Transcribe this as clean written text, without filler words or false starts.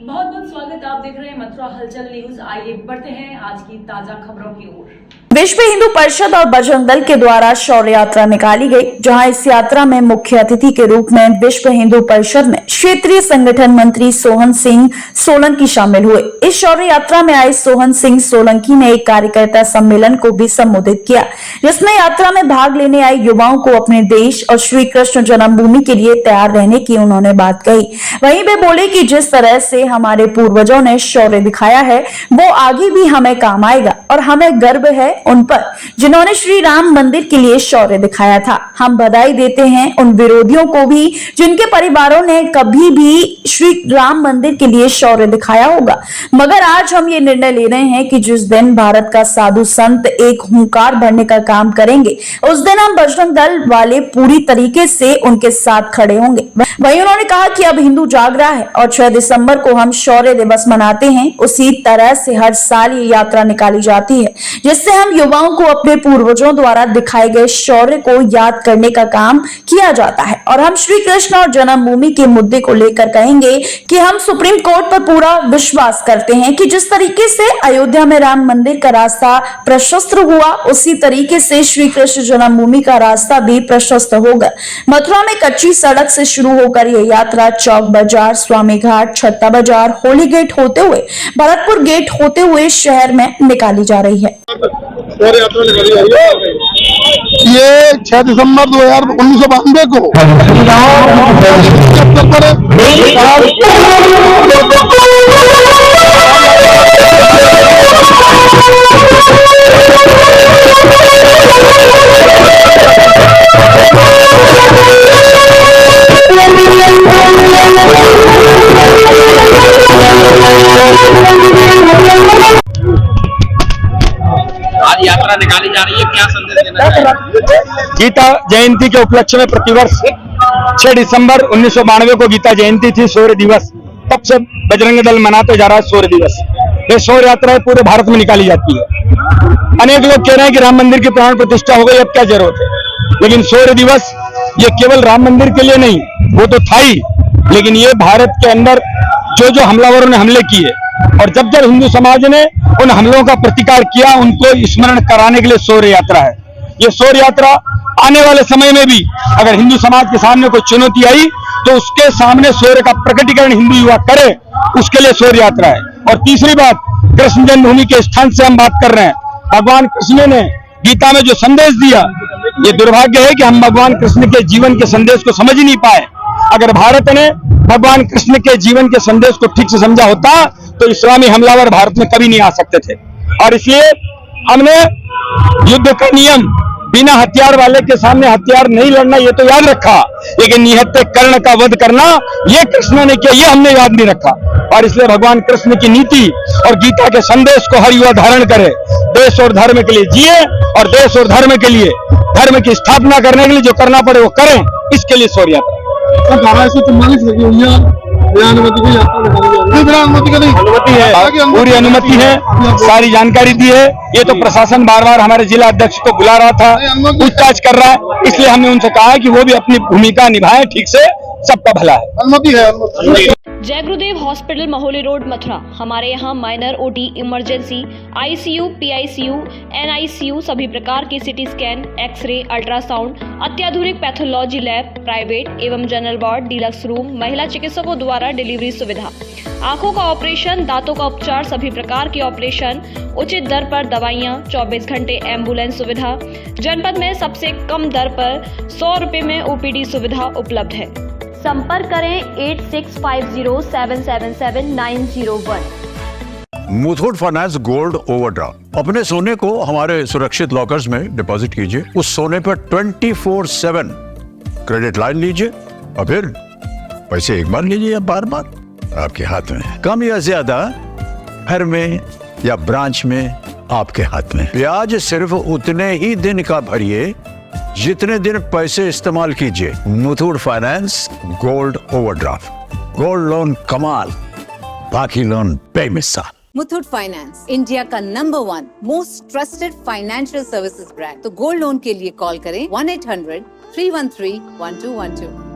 बहुत बहुत स्वागत। आप देख रहे हैं मथुरा हलचल न्यूज। आइए बढ़ते हैं आज की ताजा खबरों की ओर। विश्व हिंदू परिषद और बजरंग दल के द्वारा शौर्य यात्रा निकाली गई, जहां इस यात्रा में मुख्य अतिथि के रूप में विश्व हिंदू परिषद में क्षेत्रीय संगठन मंत्री सोहन सिंह सोलंकी शामिल हुए। इस शौर्य यात्रा में आए सोहन सिंह सोलंकी ने एक कार्यकर्ता सम्मेलन को भी संबोधित किया, जिसमें यात्रा में भाग लेने आए युवाओं को अपने देश और श्री कृष्ण जन्मभूमि के लिए तैयार रहने की उन्होंने बात कही। वहीं वे बोले कि जिस तरह से हमारे पूर्वजों ने शौर्य दिखाया है, वो आगे भी हमें काम आएगा और हमें गर्व है उन पर जिन्होंने श्री राम मंदिर के लिए शौर्य दिखाया था। हम बधाई देते हैं उन विरोधियों को भी जिनके परिवारों ने कभी भी श्री राम मंदिर के लिए शौर्य दिखाया होगा, मगर आज हम ये निर्णय ले रहे हैं कि जिस दिन भारत का साधु संत एक हुंकार भरने का काम करेंगे, उस दिन हम बजरंग दल वाले पूरी तरीके से उनके साथ खड़े होंगे। वहीं उन्होंने कहा कि अब हिंदू जाग रहा है और 6 दिसंबर को हम शौर्य दिवस मनाते हैं। उसी तरह से हर साल ये यात्रा निकाली जाती है, जिससे हम युवाओं को अपने पूर्वजों द्वारा दिखाए गए शौर्य को याद करने का काम किया जाता है। और हम श्री कृष्ण और जन्मभूमि के मुद्दे को लेकर कहेंगे कि हम सुप्रीम कोर्ट पर पूरा विश्वास करते हैं कि जिस तरीके से अयोध्या में राम मंदिर का रास्ता प्रशस्त हुआ, उसी तरीके से श्री कृष्ण जन्मभूमि का रास्ता भी प्रशस्त होगा। मथुरा में कच्ची सड़क से शुरू होकर यह यात्रा चौक बाजार, स्वामी घाट, छत्ता बाजार, होली गेट होते हुए भरतपुर गेट होते हुए शहर में निकाली जा रही है। ये 6 दिसंबर 1992 को आज यात्रा निकाली जा रही है, क्या संदेश देना चाहिए? गीता जयंती के उपलक्ष्य में प्रतिवर्ष 6 दिसंबर 1992 को गीता जयंती थी, शौर्य दिवस। तब से बजरंग दल मनाते जा रहा है शौर्य दिवस। ये शौर्य यात्रा पूरे भारत में निकाली जाती है। अनेक लोग कह रहे हैं कि राम मंदिर की प्राण प्रतिष्ठा हो गई, अब क्या जरूरत है। लेकिन शौर्य दिवस ये केवल राम मंदिर के लिए नहीं, वो तो था ही, लेकिन ये भारत के अंदर जो जो हमलावरों ने हमले किए और जब जब हिंदू समाज ने उन हमलों का प्रतिकार किया, उनको स्मरण कराने के लिए शौर्य यात्रा है। ये शौर्य यात्रा आने वाले समय में भी अगर हिंदू समाज के सामने कोई चुनौती आई तो उसके सामने शौर्य का प्रकटीकरण हिंदू युवा करे, उसके लिए शौर्य यात्रा है। और तीसरी बात, कृष्ण जन्मभूमि के स्थान से हम बात कर रहे हैं। भगवान कृष्ण ने गीता में जो संदेश दिया, ये दुर्भाग्य है कि हम भगवान कृष्ण के जीवन के संदेश को समझ ही नहीं पाए। अगर भारत ने भगवान कृष्ण के जीवन के संदेश को ठीक से समझा होता तो इस्लामी हमलावर भारत में कभी नहीं आ सकते थे। और इसलिए हमने युद्ध का नियम बिना हथियार वाले के सामने हथियार नहीं लड़ना, ये तो याद रखा, लेकिन निहत्थे कर्ण का वध करना ये कृष्ण ने किया, ये हमने याद नहीं रखा। और इसलिए भगवान कृष्ण की नीति और गीता के संदेश को हर युवा धारण करे, देश और धर्म के लिए जिए और देश और धर्म के लिए, धर्म की स्थापना करने के लिए जो करना पड़े वो करें, इसके लिए शौर्य यात्रा। अनुमति है, पूरी अनुमति है, सारी जानकारी दी है। ये तो प्रशासन बार बार हमारे जिला अध्यक्ष को बुला रहा था, पूछताछ कर रहा है, इसलिए हमने उनसे कहा है कि वो भी अपनी भूमिका निभाएं, ठीक से सबका भला है। अनुमति है। जय गुरुदेव हॉस्पिटल, महोली रोड, मथुरा। हमारे यहाँ minor, OT, emergency, ICU, PICU, NICU, सभी प्रकार के सीटी स्कैन, एक्सरे, अल्ट्रासाउंड, अत्याधुनिक पैथोलॉजी लैब, प्राइवेट एवं जनरल वार्ड, डिलक्स रूम, महिला चिकित्सकों द्वारा डिलीवरी सुविधा, आंखों का ऑपरेशन, दांतों का उपचार, सभी प्रकार के ऑपरेशन, उचित दर पर दवाइयाँ, 24 घंटे एम्बुलेंस सुविधा। जनपद में सबसे कम दर पर 100 रुपए में ओपीडी सुविधा उपलब्ध है। संपर्क करें 8650777901। Muthoot finance gold overdraft. अपने सोने को हमारे सुरक्षित लॉकर्स में डिपॉजिट कीजिए। उस सोने पर 24/7 क्रेडिट लाइन लीजिए और फिर पैसे एक बार लीजिए या बार बार आपके हाथ में, कम या ज्यादा, घर में या ब्रांच में आपके हाथ में। ब्याज सिर्फ उतने ही दिन का भरिए जितने दिन पैसे इस्तेमाल कीजिए। Muthoot finance gold overdraft. Gold loan कमाल, बाकी लोन बेमिसाल। मुथूट फाइनेंस, इंडिया का number 1 most trusted financial services brand. तो गोल्ड लोन के लिए कॉल करें 1-800-313-1212।